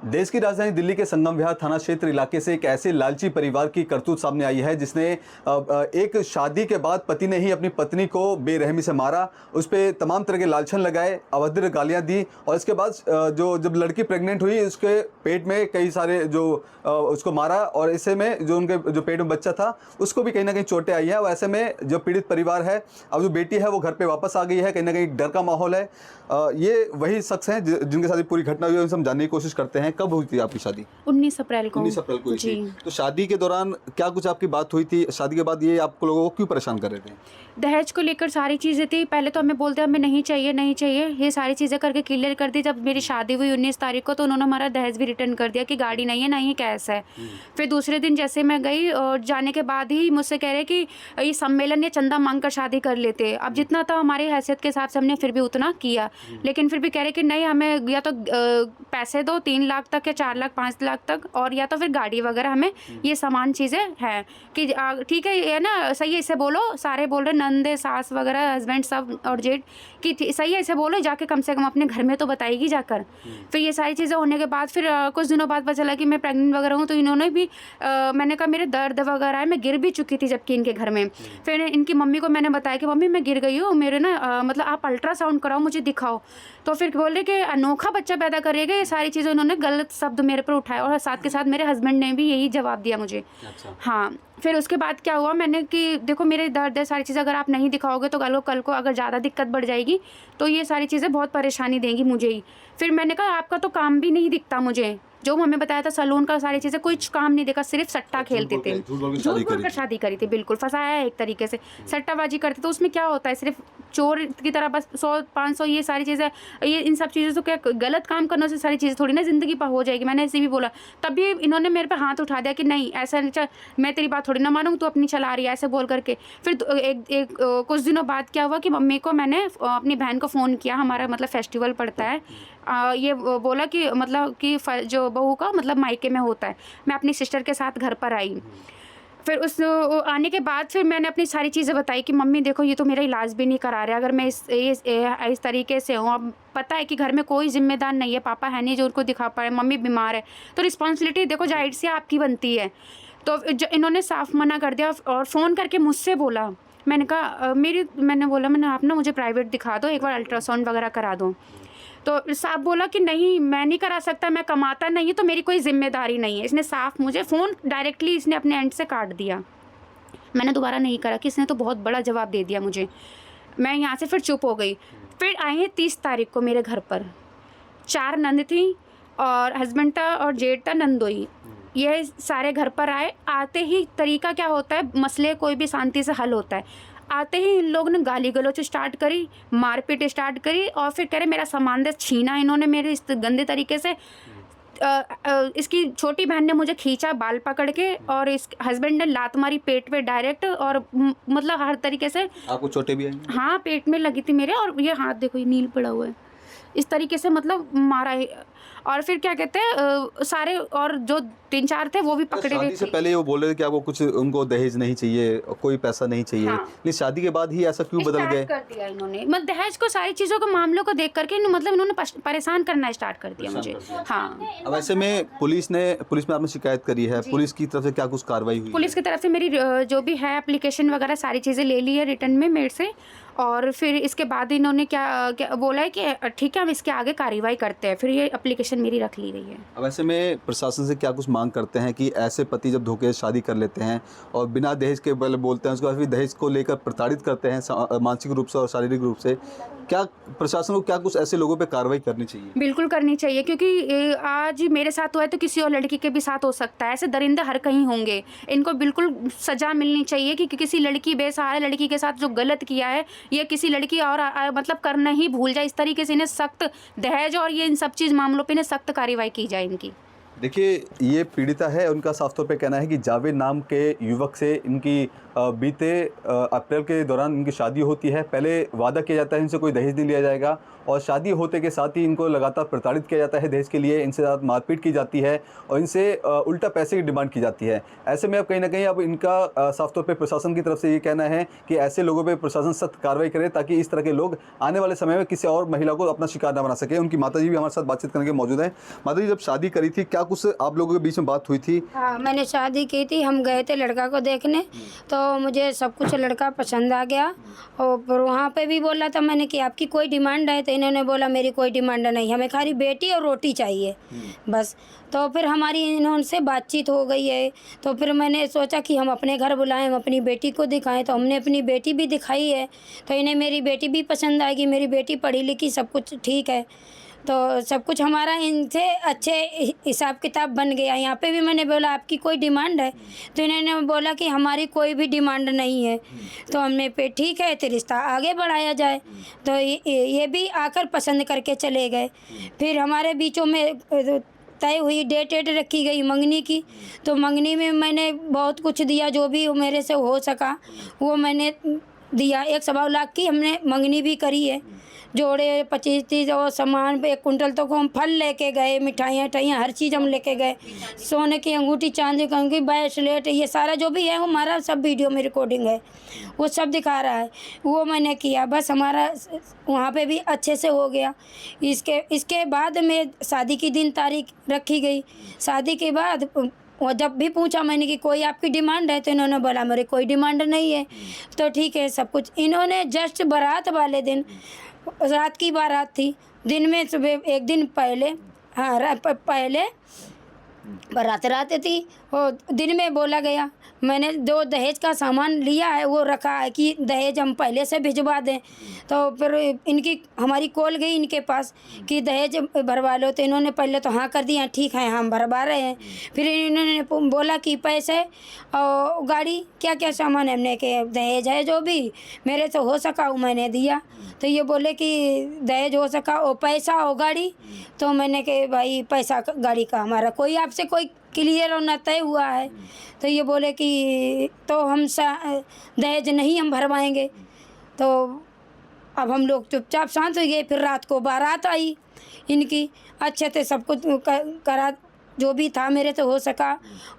देश की राजधानी दिल्ली के संगम विहार थाना क्षेत्र इलाके से एक ऐसे लालची परिवार की करतूत सामने आई है जिसने एक शादी के बाद पति ने ही अपनी पत्नी को बेरहमी से मारा, उस पर तमाम तरह के लालछन लगाए, अभद्र गालियां दी और इसके बाद जब लड़की प्रेग्नेंट हुई उसके पेट में कई सारे उसको मारा और ऐसे में जो उनके जो पेट में बच्चा था उसको भी कहीं ना कहीं चोटें आई हैं। और ऐसे में जो पीड़ित परिवार है, अब जो बेटी है वो घर पर वापस आ गई है, कहीं ना कहीं डर का माहौल है। ये वही शख्स हैं जिनके साथ पूरी घटना हुई है, उनसे हम जानने की कोशिश करते हैं। कब हुई थी आपकी शादी? 19 अप्रैल को। 19 अप्रैल को हुई थी। तो शादी के दौरान क्या कुछ आपकी बात हुई थी? शादी के बाद ये आप लोगों को क्यों परेशान कर रहे थे? दहेज को लेकर सारी चीज़ें थी। पहले तो हमें बोलते हमें नहीं चाहिए नहीं चाहिए, ये सारी चीज़ें करके क्लियर कर दी। जब मेरी शादी हुई 19 तारीख को तो उन्होंने हमारा दहेज भी रिटर्न कर दिया कि गाड़ी नहीं है ना ही कैश है। फिर दूसरे दिन जैसे मैं गई और जाने के बाद ही मुझसे कह रहे कि ये सम्मेलन या चंदा मांग कर शादी कर लेते। अब जितना था हमारी हैसियत के हिसाब से हमने फिर भी उतना किया, लेकिन फिर भी कह रहे कि नहीं हमें या तो पैसे दो 3 लाख तक या 4 लाख 5 लाख तक, और या तो फिर गाड़ी वगैरह हमें ये सामान चीज़ें हैं कि ठीक है ये ना सही है, इसे बोलो। सारे बोल रहे नंदे सास वगैरह हस्बैंड सब और जेठ कि सही है इसे बोलो, जाके कम से कम अपने घर में तो बताएगी जाकर। फिर ये सारी चीज़ें होने के बाद फिर कुछ दिनों बाद पता चला कि मैं प्रेग्नेंट वगैरह हूँ, तो इन्होंने भी मैंने कहा मेरे दर्द वगैरह है, मैं गिर भी चुकी थी जबकि इनके घर में। फिर इनकी मम्मी को मैंने बताया कि मम्मी मैं गिर गई हूँ, मेरे ना मतलब आप अल्ट्रासाउंड कराओ मुझे दिखाओ। तो फिर बोल रहे कि अनोखा बच्चा पैदा करेगा, ये सारी चीज़ें उन्होंने गलत शब्द मेरे पर उठाए और साथ के साथ मेरे हस्बैंड ने भी यही जवाब दिया मुझे। अच्छा। हाँ, फिर उसके बाद क्या हुआ, मैंने कि देखो मेरे दर्द है सारी चीज़ें, अगर आप नहीं दिखाओगे तो कल को अगर ज़्यादा दिक्कत बढ़ जाएगी तो ये सारी चीज़ें बहुत परेशानी देंगी मुझे ही। फिर मैंने कहा आपका तो काम भी नहीं दिखता मुझे, जो हमें बताया था सैलून का सारी चीज़ें कुछ काम नहीं देखा, सिर्फ सट्टा खेलते थे, झूठ बोलकर शादी करी थी। बिल्कुल फंसाया है एक तरीके से, सट्टाबाजी करते। तो उसमें क्या होता है, सिर्फ चोर की तरह बस 100-500 ये सारी चीज़ें, ये इन सब चीज़ों से क्या गलत काम करने से सारी चीज़ें थोड़ी ना ज़िंदगी पर हो जाएगी। मैंने ऐसे भी बोला, तभी इन्होंने मेरे पे हाथ उठा दिया कि नहीं ऐसा मैं तेरी बात थोड़ी ना मानूँ, तू अपनी चला रही है, ऐसे बोल करके। फिर कुछ दिनों बाद क्या हुआ कि मम्मी को मैंने अपनी बहन को फ़ोन किया, हमारा मतलब फेस्टिवल पड़ता है, ये बोला कि मतलब कि जो बहू का मतलब मायके में होता है, मैं अपनी सिस्टर के साथ घर पर आई। फिर उस आने के बाद फिर मैंने अपनी सारी चीज़ें बताई कि मम्मी देखो ये तो मेरा इलाज भी नहीं करा रहे, अगर मैं इस तरीके से हूँ, अब पता है कि घर में कोई जिम्मेदार नहीं है, पापा है नहीं जो उनको दिखा पाए, मम्मी बीमार है, तो रिस्पॉन्सिबिलिटी देखो जाहिर से आपकी बनती है। तो इन्होंने साफ मना कर दिया और फ़ोन करके मुझसे बोला, मैंने कहा मैंने बोला मैंने आप ना मुझे प्राइवेट दिखा दो, एक बार अल्ट्रासाउंड वगैरह करा दो। तो साहब बोला कि नहीं मैं नहीं करा सकता, मैं कमाता नहीं है तो मेरी कोई जिम्मेदारी नहीं है। इसने साफ मुझे फ़ोन डायरेक्टली इसने अपने एंड से काट दिया। मैंने दोबारा नहीं करा कि इसने तो बहुत बड़ा जवाब दे दिया मुझे। मैं यहाँ से फिर चुप हो गई। फिर आए हैं 30 तारीख को मेरे घर पर, 4 नंद थी और हस्बैंड था और जेठ था, नंदोई, ये सारे घर पर आए। आते ही तरीका क्या होता है, मसले कोई भी शांति से हल होता है। आते ही इन लोगों ने गाली गलौच स्टार्ट करी, मारपीट स्टार्ट करी और फिर कह रहे मेरा सामान दे छीना इन्होंने मेरे इस गंदे तरीके से। इसकी छोटी बहन ने मुझे खींचा बाल पकड़ के और इस हस्बैंड ने लात मारी पेट पे डायरेक्ट, और मतलब हर तरीके से। आपको चोटें भी आई? हाँ, पेट में लगी थी मेरे, और ये हाथ देखो ये नील पड़ा हुआ है, इस तरीके से मतलब मारा है। और फिर क्या कहते हैं सारे और जो 3-4 थे वो भी पकड़े हुए थे। शादी से पहले वो बोल रहे थे कि आपको कुछ उनको दहेज नहीं चाहिए, कोई पैसा नहीं चाहिए। हाँ। लेकिन शादी के बाद ही ऐसा क्यों बदल गए? कर दिया इन्होंने, मतलब दहेज को सारी चीज़ों को मामलों को देख करके मतलब इन्होंने परेशान करना स्टार्ट कर दिया मुझे। हाँ, अब ऐसे में पुलिस में आपने शिकायत करी है, पुलिस की तरफ से क्या कुछ कार्रवाई हुई? पुलिस की तरफ से मेरी जो भी है एप्लीकेशन वगैरह सारी चीज़ें ले ली है रिटर्न में मेरे से, और फिर इसके बाद इन्होंने क्या बोला है कि ठीक है हम इसके आगे कार्रवाई करते हैं। फिर ये एप्लीकेशन मेरी रख ली गई है। अब ऐसे में प्रशासन से क्या कुछ मांग करते हैं कि ऐसे पति जब धोखे से शादी कर लेते हैं और बिना दहेज के बोलते हैं, उसके बाद फिर दहेज को लेकर प्रताड़ित करते हैं मानसिक रूप से और शारीरिक रूप से, क्या प्रशासन को क्या कुछ ऐसे लोगों पे कार्रवाई करनी चाहिए? बिल्कुल करनी चाहिए, क्योंकि आज मेरे साथ हुआ है तो किसी और लड़की के भी साथ हो सकता है। ऐसे दरिंदे हर कहीं होंगे, इनको बिल्कुल सज़ा मिलनी चाहिए कि किसी लड़की बेसहारा लड़की के साथ जो गलत किया है ये किसी लड़की और मतलब करना ही भूल जाए। इस तरीके से इन्हें सख्त दहेज और ये इन सब चीज़ मामलों पर इन्हें सख्त कार्रवाई की जाए इनकी। देखिए ये पीड़िता है, उनका साफ तौर पे कहना है कि जावेद नाम के युवक से इनकी बीते अप्रैल के दौरान इनकी शादी होती है। पहले वादा किया जाता है इनसे कोई दहेज नहीं लिया जाएगा और शादी होते के साथ ही इनको लगातार प्रताड़ित किया जाता है दहेज के लिए, इनसे साथ मारपीट की जाती है और इनसे उल्टा पैसे की डिमांड की जाती है। ऐसे में अब कहीं ना कहीं अब इनका साफ तौर पे प्रशासन की तरफ से ये कहना है कि ऐसे लोगों पे प्रशासन सख्त कार्रवाई करे ताकि इस तरह के लोग आने वाले समय में किसी और महिला को अपना शिकार न बना सके। उनकी माताजी भी हमारे साथ बातचीत करने के मौजूद हैं। माताजी, जब शादी करी थी क्या कुछ आप लोगों के बीच में बात हुई थी? हाँ, मैंने शादी की थी, हम गए थे लड़का को देखने, तो मुझे सब कुछ लड़का पसंद आ गया और फिर वहाँ पे भी बोला था मैंने कि आपकी कोई डिमांड है, तो इन्होंने बोला मेरी कोई डिमांड नहीं, हमें खाली बेटी और रोटी चाहिए बस। तो फिर हमारी इनसे बातचीत हो गई है, तो फिर मैंने सोचा कि हम अपने घर बुलाएं, हम अपनी बेटी को दिखाएं, तो हमने अपनी बेटी भी दिखाई है, तो इन्हें मेरी बेटी भी पसंद आएगी। मेरी बेटी पढ़ी लिखी, सब कुछ ठीक है, तो सब कुछ हमारा इनसे अच्छे हिसाब किताब बन गया। यहाँ पे भी मैंने बोला आपकी कोई डिमांड है, तो इन्होंने बोला कि हमारी कोई भी डिमांड नहीं है। तो हमने पे ठीक है, तो रिश्ता आगे बढ़ाया जाए, तो ये भी आकर पसंद करके चले गए। फिर हमारे बीचों में तय हुई, डेट रखी गई मंगनी की, तो मंगनी में मैंने बहुत कुछ दिया, जो भी मेरे से हो सका वो मैंने दिया। 1.25 लाख की हमने मंगनी भी करी है, जोड़े 25-30 और सामान 1 कुंटल तक हम फल लेके गए, मिठाइयाँ टाइयाँ हर चीज़ हम लेके गए, सोने की अंगूठी, चांदी की अंगूठी, ब्रेसलेट, ये सारा जो भी है वो हमारा सब वीडियो में रिकॉर्डिंग है, वो सब दिखा रहा है, वो मैंने किया। बस हमारा वहाँ पे भी अच्छे से हो गया। इसके बाद में शादी की दिन तारीख रखी गई। शादी के बाद और जब भी पूछा मैंने कि कोई आपकी डिमांड है, तो इन्होंने बोला मेरी कोई डिमांड नहीं है। तो ठीक है, सब कुछ इन्होंने जस्ट बारात वाले दिन, रात की बारात थी, दिन में सुबह 1 दिन पहले, हाँ पहले बारात थी और दिन में बोला गया मैंने जो दहेज का सामान लिया है वो रखा है कि दहेज हम पहले से भिजवा दें। तो फिर इनकी हमारी कॉल गई इनके पास कि दहेज भरवा लो, तो इन्होंने पहले तो हाँ कर दिया, ठीक है हम भरवा रहे हैं। फिर इन्होंने बोला कि पैसे और गाड़ी क्या क्या सामान है, हमने के दहेज है जो भी मेरे से हो सका वो मैंने दिया। तो ये बोले कि दहेज हो सका और पैसा और गाड़ी, तो मैंने के भाई पैसा गाड़ी का हमारा कोई आपसे कोई क्लियर और न तय हुआ है। तो ये बोले कि तो हम दहेज नहीं हम भरवाएंगे। तो अब हम लोग चुपचाप शांत हो गए। फिर रात को बारात आई इनकी, अच्छे से सब कुछ करा, जो भी था मेरे से हो सका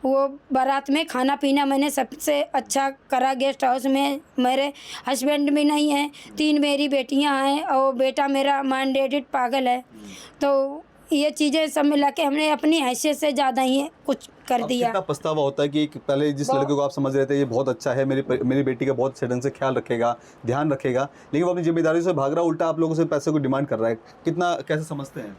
वो बारात में खाना पीना मैंने सबसे अच्छा करा। गेस्ट हाउस में मेरे हस्बैंड भी नहीं हैं, 3 मेरी बेटियां हैं और बेटा मेरा मैंडेटेड पागल है। तो ये चीज़ें सब मिला के हमने अपनी हैसियत से ज़्यादा ही कुछ कर दिया। कितना पछतावा होता है कि पहले जिस लड़के को आप समझ रहे थे ये बहुत अच्छा है, मेरी बेटी का बहुत ढंग से ख्याल रखेगा, ध्यान रखेगा, लेकिन वो अपनी जिम्मेदारी से भाग रहा, उल्टा आप लोगों से पैसे को डिमांड कर रहा है। कितना कैसे समझते हैं?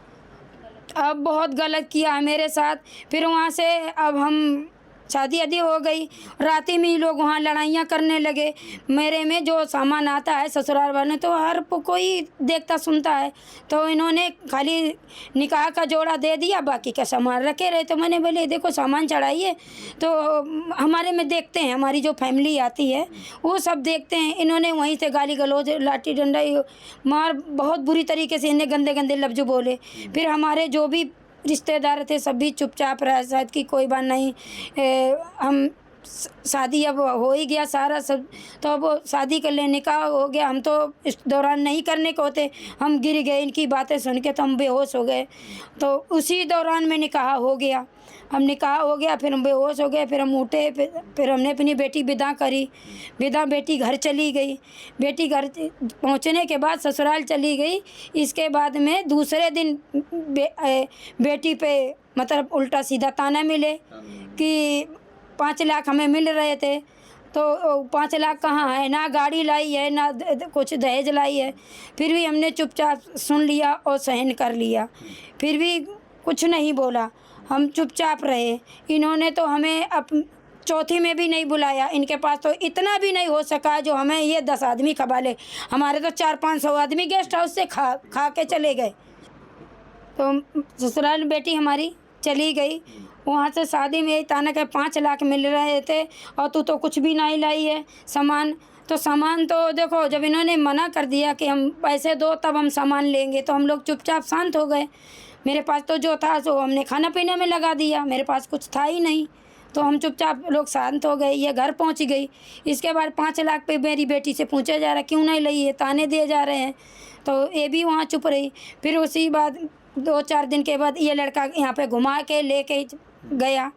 अब बहुत गलत किया है मेरे साथ। फिर वहाँ से अब हम शादी आदि हो गई, रात ही में ही लोग वहाँ लड़ाइयाँ करने लगे। मेरे में जो सामान आता है ससुराल वाले तो हर कोई देखता सुनता है, तो इन्होंने खाली निकाह का जोड़ा दे दिया, बाकी का सामान रखे रहे। तो मैंने बोले देखो सामान चढ़ाइए, तो हमारे में देखते हैं, हमारी जो फैमिली आती है वो सब देखते हैं। इन्होंने वहीं से गाली गलौज, लाठी डंडा मार, बहुत बुरी तरीके से इन्हें गंदे गंदे लफ्ज़ बोले। फिर हमारे जो भी रिश्तेदार थे सभी चुपचाप रहे, शायद कि कोई बात नहीं, हम शादी अब हो ही गया सारा सब, तो अब शादी कर ले, निकाह हो गया। हम तो इस दौरान नहीं करने को होते, हम गिर गए इनकी बातें सुन के, तो हम बेहोश हो गए। तो उसी दौरान में निकाह हो गया, हम निकाह हो गया, फिर हम बेहोश हो गए। फिर हम उठे, फिर हमने अपनी बेटी विदा करी, बेटी घर चली गई। बेटी घर पहुंचने के बाद ससुराल चली गई। इसके बाद में दूसरे दिन बेटी पे मतलब उल्टा सीधा ताना मिले कि 5 लाख हमें मिल रहे थे, तो 5 लाख कहाँ है, ना गाड़ी लाई है ना कुछ दहेज लाई है। फिर भी हमने चुपचाप सुन लिया और सहन कर लिया, फिर भी कुछ नहीं बोला, हम चुपचाप रहे। इन्होंने तो हमें चौथी में भी नहीं बुलाया, इनके पास तो इतना भी नहीं हो सका जो हमें ये 10 आदमी खवा ले। हमारे तो 400-500 आदमी गेस्ट हाउस से खा के चले गए। तो ससुराल बेटी हमारी चली गई, वहाँ से शादी में यही ताना के 5 लाख मिल रहे थे और तू तो कुछ भी नहीं लाई है सामान। तो सामान तो देखो, जब इन्होंने मना कर दिया कि हम पैसे दो तब हम सामान लेंगे, तो हम लोग चुपचाप शांत हो गए। मेरे पास तो जो था सो हमने खाना पीने में लगा दिया, मेरे पास कुछ था ही नहीं। तो हम चुपचाप लोग शांत हो गए। ये घर पहुंच गई। इसके बाद 5 लाख पे मेरी बेटी से पूछा जा रहा क्यों नहीं ली है, ताने दिए जा रहे हैं। तो ये भी वहाँ चुप रही। फिर उसी बाद 2-4 दिन के बाद ये लड़का यहाँ पे घुमा के लेके गया।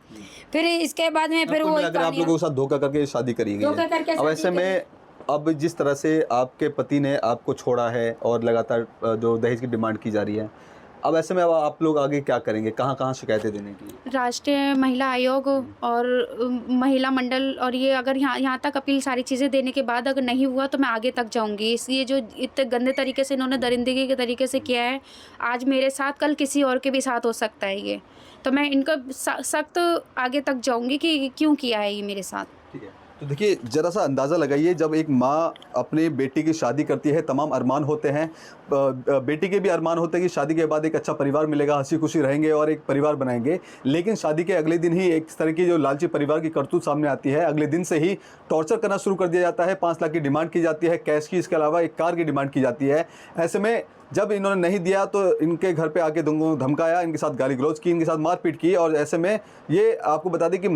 फिर इसके बाद में फिर कुल वो मिलाकर आप लोगों के साथ धोखा करके शादी करी गई धोखा है। करके अब शादी ऐसे में अब जिस तरह से आपके पति ने आपको छोड़ा है और लगातार जो दहेज की डिमांड की जा रही है, अब ऐसे में अब आप लोग आगे क्या करेंगे, कहाँ कहाँ शिकायतें देने की? राष्ट्रीय महिला आयोग और महिला मंडल, और ये अगर यहाँ तक अपील सारी चीज़ें देने के बाद अगर नहीं हुआ तो मैं आगे तक जाऊंगी। इसलिए जो इतने गंदे तरीके से इन्होंने दरिंदगी के तरीके से किया है, आज मेरे साथ कल किसी और के भी साथ हो सकता है ये, तो मैं इनका सख्त आगे तक जाऊंगी कि क्यों किया है ये मेरे साथ। ठीक है, तो देखिए ज़रा सा अंदाज़ा लगाइए, जब एक माँ अपने बेटी की शादी करती है, तमाम अरमान होते हैं, बेटी के भी अरमान होते हैं कि शादी के बाद एक अच्छा परिवार मिलेगा, हंसी खुशी रहेंगे और एक परिवार बनाएंगे। लेकिन शादी के अगले दिन ही एक तरह की जो लालची परिवार की करतूत सामने आती है। अगले दिन से ही टॉर्चर करना शुरू कर दिया जाता है। 5 लाख की डिमांड की जाती है, कैश की, इसके अलावा एक कार की डिमांड की जाती है। ऐसे में जब इन्होंने नहीं दिया तो इनके घर पे आके धमकाया, इनके साथ गाली गलौज की, इनके साथ मारपीट की। और ऐसे में ये आपको बता दें कि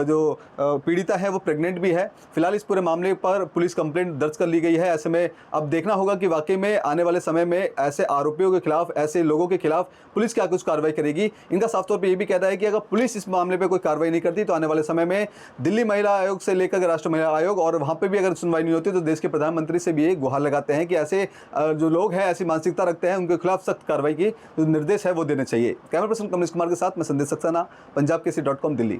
जो पीड़िता है वो प्रेग्नेंट भी है। फिलहाल इस पूरे मामले पर पुलिस कंप्लेंट दर्ज कर ली गई है। ऐसे में अब देखना होगा कि वाकई में आने वाले समय में ऐसे आरोपियों के खिलाफ, ऐसे लोगों के खिलाफ पुलिस क्या कुछ कार्रवाई करेगी। इनका साफ तौर पर यह भी कहना है कि अगर पुलिस इस मामले पर कोई कार्रवाई नहीं करती तो आने वाले समय में दिल्ली महिला आयोग से लेकर राष्ट्रीय महिला आयोग, और वहाँ पर भी अगर सुनवाई नहीं होती तो देश के प्रधानमंत्री से भी ये गुहार लगाते हैं कि ऐसे जो लोग हैं, ऐसी मानसिकता रखते हैं, उनके खिलाफ सख्त कार्रवाई की जो निर्देश है वो देने चाहिए। कैमरा पर्सन कमलेश कुमार के साथ मैं संदेश सक्सेना, पंजाब केसरी.com, दिल्ली।